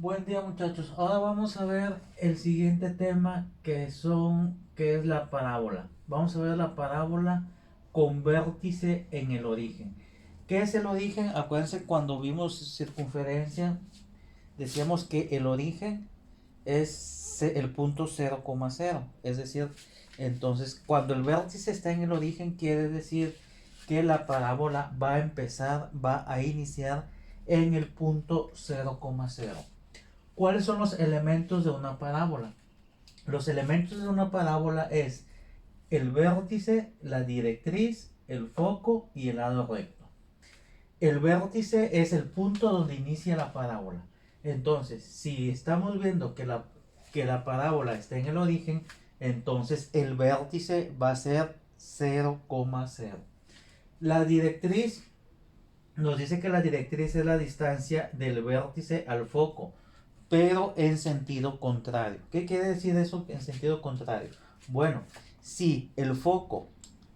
Buen día muchachos, ahora vamos a ver el siguiente tema que es la parábola. Vamos a ver la parábola con vértice en el origen. ¿Qué es el origen? Acuérdense cuando vimos circunferencia, decíamos que el origen es el punto 0,0. Es decir, entonces cuando el vértice está en el origen quiere decir que la parábola va a iniciar en el punto 0,0. ¿Cuáles son los elementos de una parábola? Los elementos de una parábola es el vértice, la directriz, el foco y el lado recto. El vértice es el punto donde inicia la parábola. Entonces, si estamos viendo que la parábola está en el origen, entonces el vértice va a ser 0,0. La directriz nos dice que la directriz es la distancia del vértice al foco, pero en sentido contrario. ¿Qué quiere decir eso en sentido contrario? Bueno, si el foco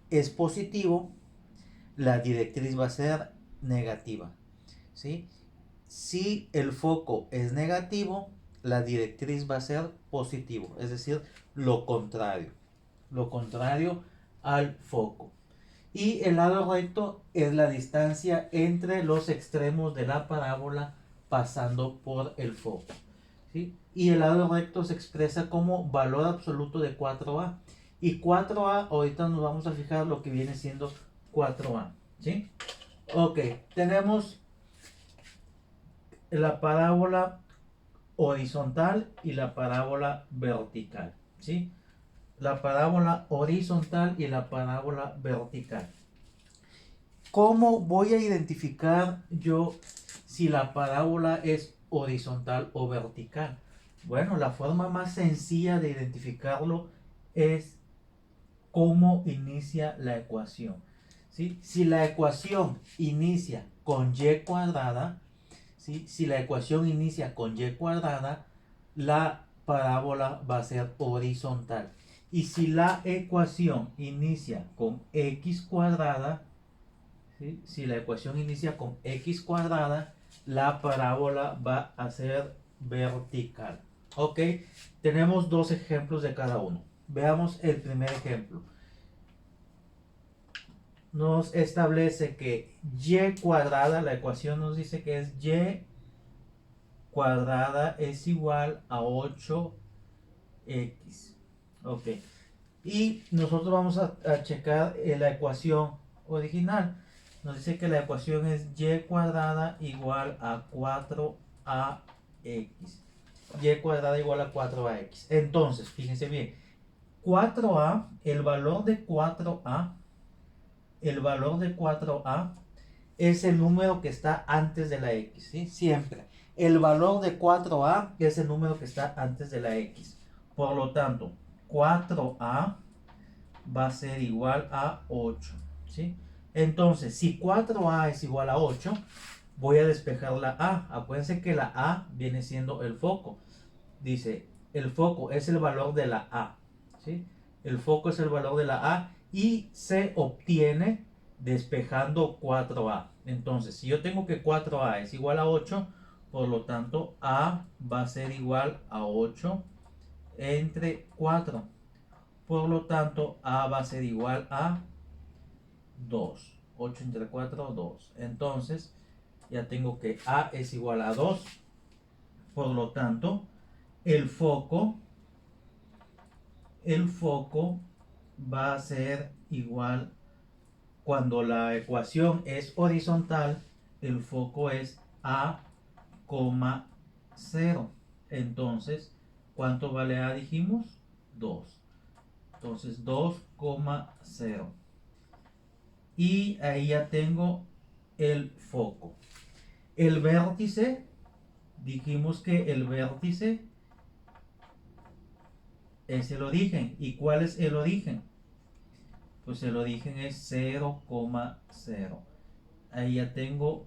es positivo, la directriz va a ser negativa, ¿sí? Si el foco es negativo, la directriz va a ser positivo, es decir, lo contrario al foco. Y el lado recto es la distancia entre los extremos de la parábola pasando por el foco, ¿sí? Y el lado recto se expresa como valor absoluto de 4a. Y 4a, ahorita nos vamos a fijar lo que viene siendo 4a, ¿sí? Ok, tenemos la parábola horizontal y la parábola vertical, ¿sí? La parábola horizontal y la parábola vertical. ¿Cómo voy a identificar yo si la parábola es horizontal o vertical? Bueno, la forma más sencilla de identificarlo es cómo inicia la ecuación, ¿sí? Si la ecuación inicia con y cuadrada, ¿sí? Si la ecuación inicia con y cuadrada, la parábola va a ser horizontal. Y si la ecuación inicia con x cuadrada, ¿sí? Si la ecuación inicia con x cuadrada, la parábola va a ser vertical. Ok, tenemos dos ejemplos de cada uno. Veamos el primer ejemplo. Nos establece que y cuadrada, la ecuación nos dice que es y cuadrada es igual a 8x. Ok, y nosotros vamos a checar la ecuación original. Nos dice que la ecuación es y cuadrada igual a 4ax. Y cuadrada igual a 4ax. Entonces, fíjense bien. 4a, el valor de 4a es el número que está antes de la x, ¿sí? Siempre. El valor de 4a es el número que está antes de la x. Por lo tanto, 4a va a ser igual a 8, ¿sí? Entonces, si 4a es igual a 8, voy a despejar la a. Acuérdense que la a viene siendo el foco. Dice, el foco es el valor de la a, ¿sí? El foco es el valor de la a y se obtiene despejando 4a. Entonces, si yo tengo que 4a es igual a 8, por lo tanto, a va a ser igual a 8 entre 4. Por lo tanto, a va a ser igual a 2. 8 entre 4, 2. Entonces, ya tengo que a es igual a 2. Por lo tanto, el foco, el foco va a ser igual, cuando la ecuación es horizontal, el foco es a, 0. Entonces, ¿cuánto vale a? Dijimos 2. Entonces 2,0. Y ahí ya tengo el foco. El vértice, dijimos que el vértice es el origen. ¿Y cuál es el origen? Pues el origen es 0,0. Ahí ya tengo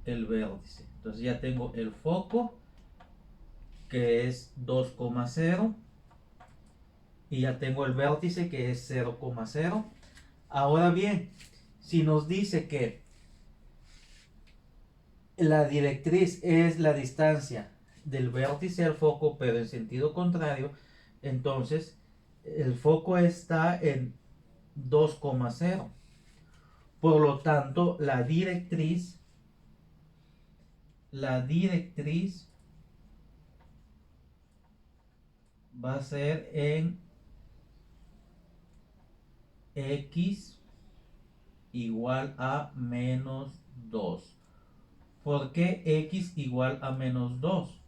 el vértice. Entonces ya tengo el foco, que es 2,0. Y ya tengo el vértice, que es 0,0. Ahora bien, si nos dice que la directriz es la distancia del vértice al foco, pero en sentido contrario, entonces el foco está en 2,0. Por lo tanto, la directriz va a ser en x igual a menos 2. ¿Por qué x igual a menos 2?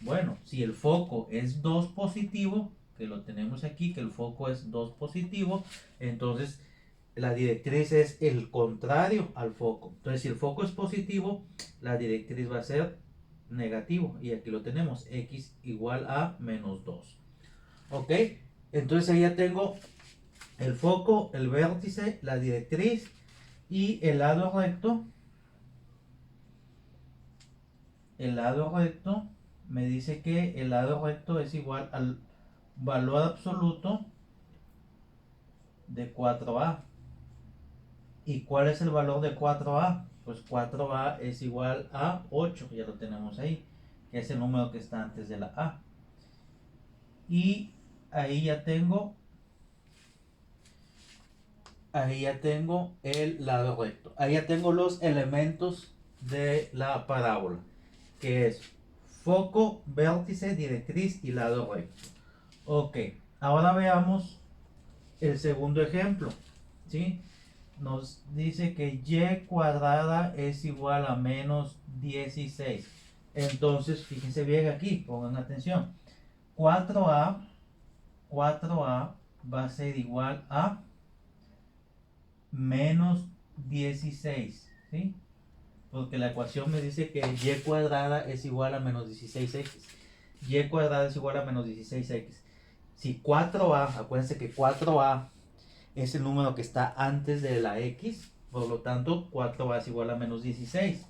Bueno, si el foco es 2 positivo, que lo tenemos aquí, que el foco es 2 positivo, entonces la directriz es el contrario al foco. Entonces, si el foco es positivo, la directriz va a ser negativo. Y aquí lo tenemos, x igual a menos 2. ¿Ok? Entonces ahí ya tengo el foco, el vértice, la directriz y el lado recto. El lado recto me dice que el lado recto es igual al valor absoluto de 4a. ¿Y cuál es el valor de 4a? Pues 4a es igual a 8, ya lo tenemos ahí, que es el número que está antes de la a. Y ahí ya tengo el lado recto. Ahí ya tengo los elementos de la parábola, que es foco, vértice, directriz y lado recto. Ok, ahora veamos el segundo ejemplo, ¿sí? Nos dice que y cuadrada es igual a menos 16. Entonces, fíjense bien aquí, pongan atención. 4a va a ser igual a menos 16, ¿sí? Porque la ecuación me dice que y cuadrada es igual a menos 16x. Y cuadrada es igual a menos 16x. Si 4a, acuérdense que 4a es el número que está antes de la x, por lo tanto 4a es igual a menos 16.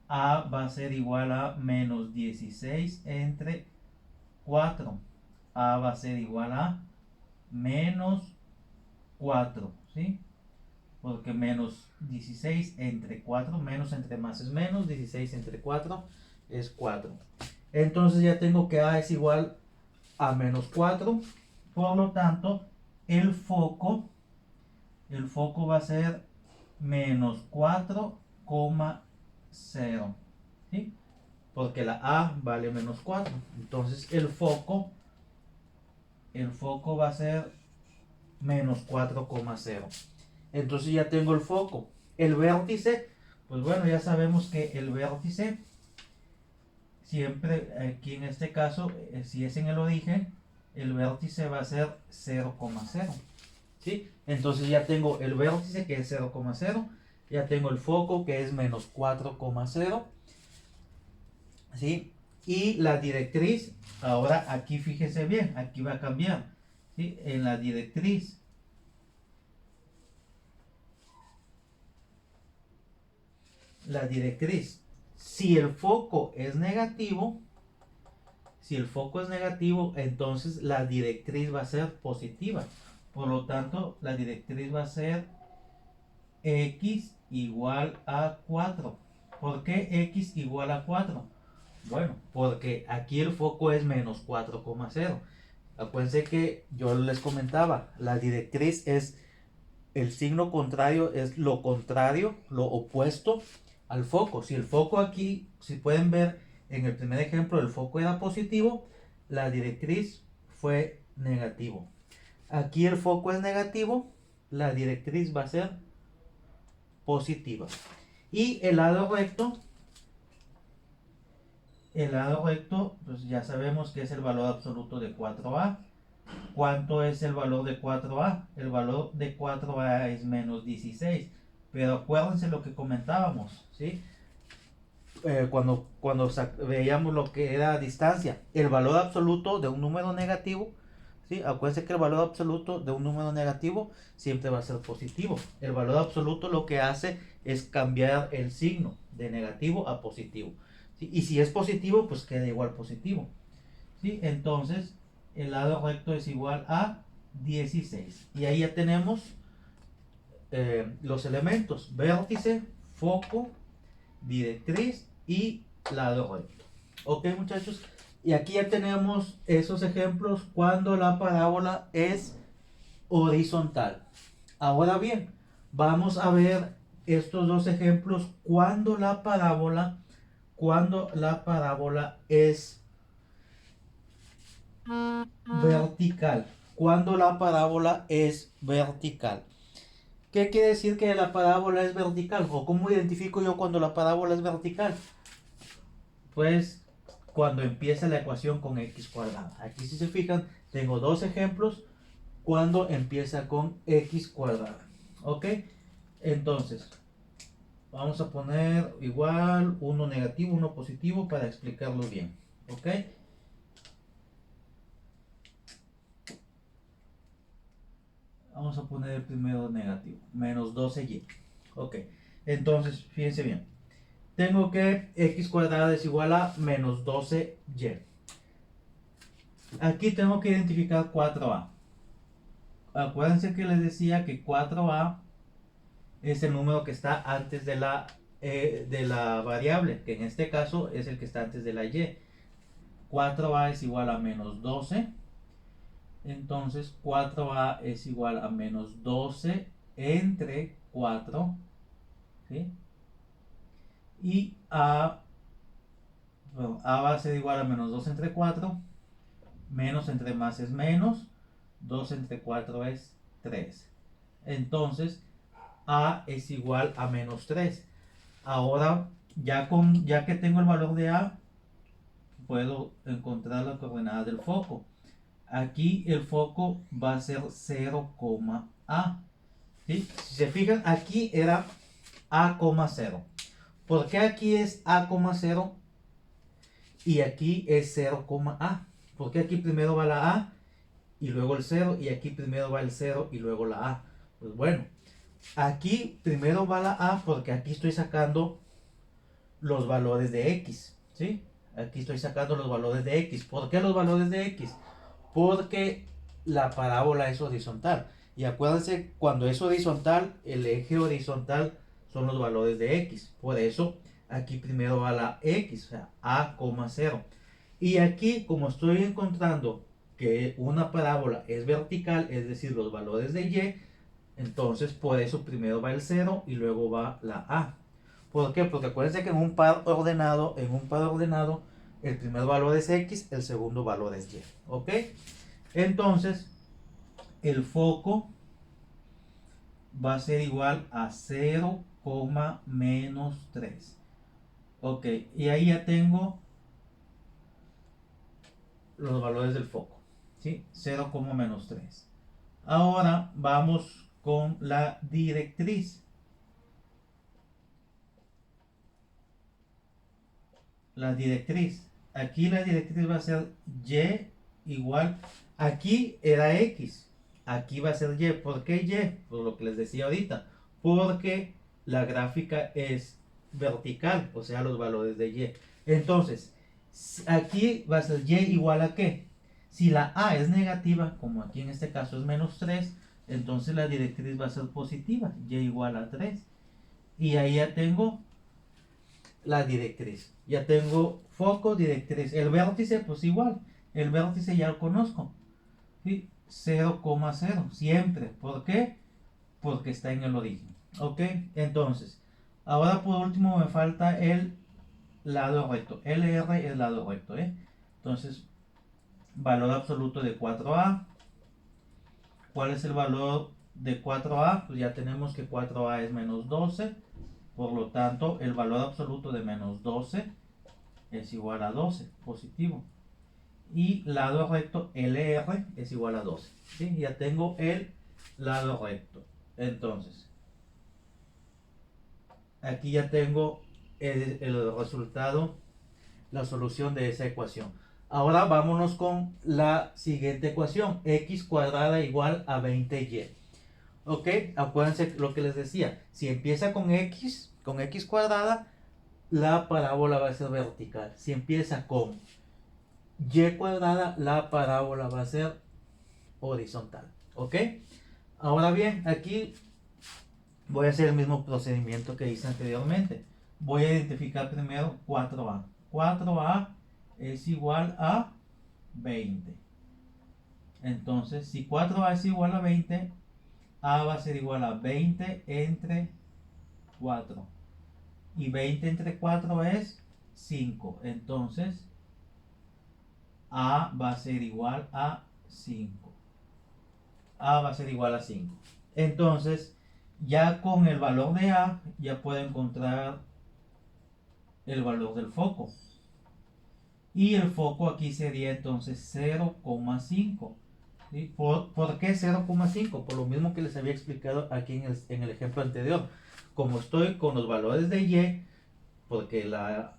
A va a ser igual a menos 16 entre 4. A va a ser igual a menos 4, ¿sí? Porque menos 16 entre 4, menos entre más es menos, 16 entre 4 es 4. Entonces ya tengo que A es igual a menos 4, por lo tanto el foco va a ser menos 4,0, ¿sí? Porque la A vale menos 4. Entonces el foco va a ser menos 4,0. Entonces ya tengo el foco. El vértice, pues bueno, ya sabemos que el vértice siempre, aquí en este caso, si es en el origen, el vértice va a ser 0,0. ¿Sí? Entonces ya tengo el vértice que es 0,0, ya tengo el foco que es menos 4,0, ¿sí? Y la directriz, ahora aquí fíjese bien, aquí va a cambiar, ¿sí? En la directriz, si el foco es negativo, entonces la directriz va a ser positiva. Por lo tanto, la directriz va a ser x igual a 4. ¿Por qué x igual a 4? Bueno, porque aquí el foco es menos 4,0. Acuérdense que yo les comentaba, la directriz es el signo contrario, es lo contrario, lo opuesto al foco. Si el foco aquí, si pueden ver en el primer ejemplo, el foco era positivo, la directriz fue negativo. Aquí el foco es negativo, la directriz va a ser positiva. Y el lado recto, pues ya sabemos que es el valor absoluto de 4a. ¿Cuánto es el valor de 4a? El valor de 4a es menos 16. Pero acuérdense lo que comentábamos, ¿sí? Cuando veíamos lo que era distancia, el valor absoluto de un número negativo, ¿sí? Acuérdense que el valor absoluto de un número negativo siempre va a ser positivo. El valor absoluto lo que hace es cambiar el signo de negativo a positivo, ¿sí? Y si es positivo, pues queda igual positivo, ¿sí? Entonces, el lado recto es igual a 16. Y ahí ya tenemos los elementos: vértice, foco, directriz y lado recto. Ok, muchachos. Y aquí ya tenemos esos ejemplos cuando la parábola es horizontal. Ahora bien, vamos a ver estos dos ejemplos cuando la parábola es vertical. Cuando la parábola es vertical. ¿Qué quiere decir que la parábola es vertical? ¿O cómo identifico yo cuando la parábola es vertical? Pues cuando empieza la ecuación con x cuadrada. Aquí si se fijan, tengo dos ejemplos cuando empieza con x cuadrada. ¿Ok? Entonces, vamos a poner igual uno negativo, uno positivo para explicarlo bien. ¿Ok? Vamos a poner el primero negativo, menos 12y. Ok, entonces fíjense bien. Tengo que x cuadrada es igual a menos 12y. Aquí tengo que identificar 4a. Acuérdense que les decía que 4a es el número que está antes de la variable, que en este caso es el que está antes de la y. 4a es igual a menos 12. Entonces 4a es igual a menos 12 entre 4. ¿Sí? Y a va a ser igual a menos 2 entre 4. Menos entre más es menos. 2 entre 4 es 3. Entonces a es igual a menos 3. Ahora, ya que tengo el valor de a, puedo encontrar la coordenada del foco. Aquí el foco va a ser 0, a. ¿Sí? Si se fijan, aquí era a, 0. ¿Por qué aquí es a, 0 y aquí es 0, a? ¿Por qué aquí primero va la a y luego el 0 y aquí primero va el 0 y luego la a? Pues bueno, aquí primero va la a porque aquí estoy sacando los valores de x, ¿sí? Aquí estoy sacando los valores de x. ¿Por qué los valores de x? Porque la parábola es horizontal. Y acuérdense, cuando es horizontal, el eje horizontal son los valores de x. Por eso, aquí primero va la x, o sea, a, 0. Y aquí, como estoy encontrando que una parábola es vertical, es decir, los valores de y, entonces por eso primero va el 0 y luego va la a. ¿Por qué? Porque acuérdense que en un par ordenado, el primer valor es x, el segundo valor es y. ¿Ok? Entonces, el foco va a ser igual a 0, menos 3. Ok, y ahí ya tengo los valores del foco. ¿Sí? 0, menos 3. Ahora vamos con la directriz. Aquí la directriz va a ser y igual. Aquí era x. Aquí va a ser y. ¿Por qué y? Por lo que les decía ahorita. Porque la gráfica es vertical, o sea, los valores de y. Entonces, aquí va a ser y igual a qué. Si la a es negativa, como aquí en este caso es menos 3, entonces la directriz va a ser positiva, y igual a 3. Y ahí ya tengo la directriz. Ya tengo foco, directriz. El vértice, pues igual. El vértice ya lo conozco. ¿Sí? 0, siempre. ¿Por qué? Porque está en el origen. ¿Ok? Entonces, ahora por último me falta el lado recto. LR es lado recto. Entonces, valor absoluto de 4A. ¿Cuál es el valor de 4A? Pues ya tenemos que 4A es menos 12. Por lo tanto, el valor absoluto de menos 12 es igual a 12, positivo. Y lado recto LR es igual a 12. ¿Sí? Ya tengo el lado recto. Entonces, aquí ya tengo el resultado, la solución de esa ecuación. Ahora vámonos con la siguiente ecuación. X cuadrada igual a 20y. Ok, acuérdense lo que les decía. Si empieza con x cuadrada, la parábola va a ser vertical. Si empieza con y cuadrada, la parábola va a ser horizontal. ¿Ok? Ahora bien, aquí voy a hacer el mismo procedimiento que hice anteriormente. Voy a identificar primero 4A. 4A es igual a 20. Entonces, si 4A es igual a 20, A va a ser igual a 20 entre 4. Y 20 entre 4 es 5. Entonces, A va a ser igual a 5. A va a ser igual a 5. Entonces, ya con el valor de A, ya puedo encontrar el valor del foco. Y el foco aquí sería entonces 0,5. ¿Sí? ¿Por qué 0,5? Por lo mismo que les había explicado aquí en el ejemplo anterior. Como estoy con los valores de Y, porque la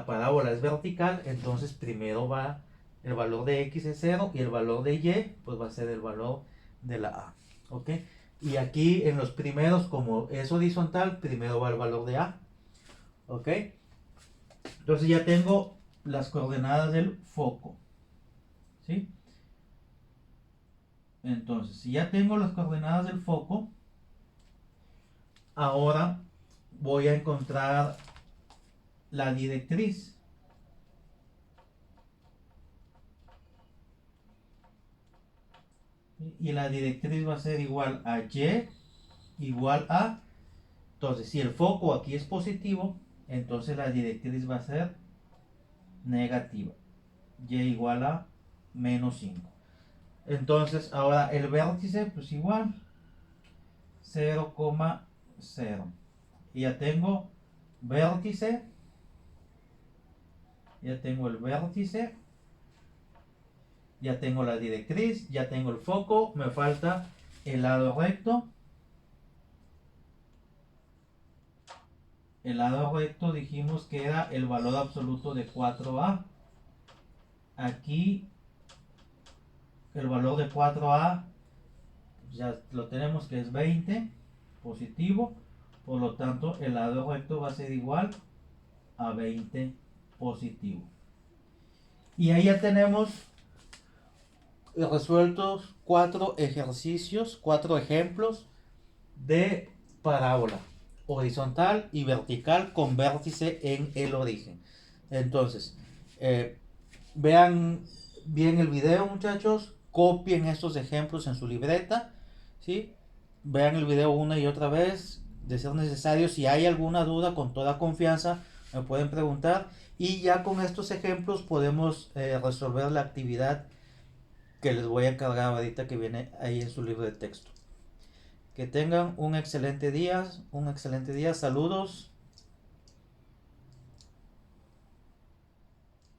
parábola es vertical, entonces primero va el valor de X es 0 y el valor de Y pues va a ser el valor de la A. ¿Ok? Y aquí en los primeros, como es horizontal, primero va el valor de A. ¿Ok? Entonces ya tengo las coordenadas del foco. ¿Sí? Entonces, si ya tengo las coordenadas del foco, ahora voy a encontrar la directriz. Y la directriz va a ser igual a Y igual a. Entonces, si el foco aquí es positivo, entonces la directriz va a ser negativa. Y igual a menos 5. Entonces, ahora el vértice, pues igual 0,0. Y ya tengo vértice. Ya tengo el vértice. Ya tengo la directriz. Ya tengo el foco. Me falta el lado recto. El lado recto dijimos que era el valor absoluto de 4A. Aquí el valor de 4A ya lo tenemos que es 20 positivo. Por lo tanto, el lado recto va a ser igual a 20 positivo. Y ahí ya tenemos resueltos 4 ejercicios, 4 ejemplos de parábola horizontal y vertical con vértice en el origen. Entonces, vean bien el video, muchachos, copien estos ejemplos en su libreta, ¿sí? Vean el video una y otra vez, de ser necesario. Si hay alguna duda, con toda confianza me pueden preguntar, y ya con estos ejemplos podemos resolver la actividad que les voy a encargar ahorita, que viene ahí en su libro de texto. Que tengan un excelente día, saludos.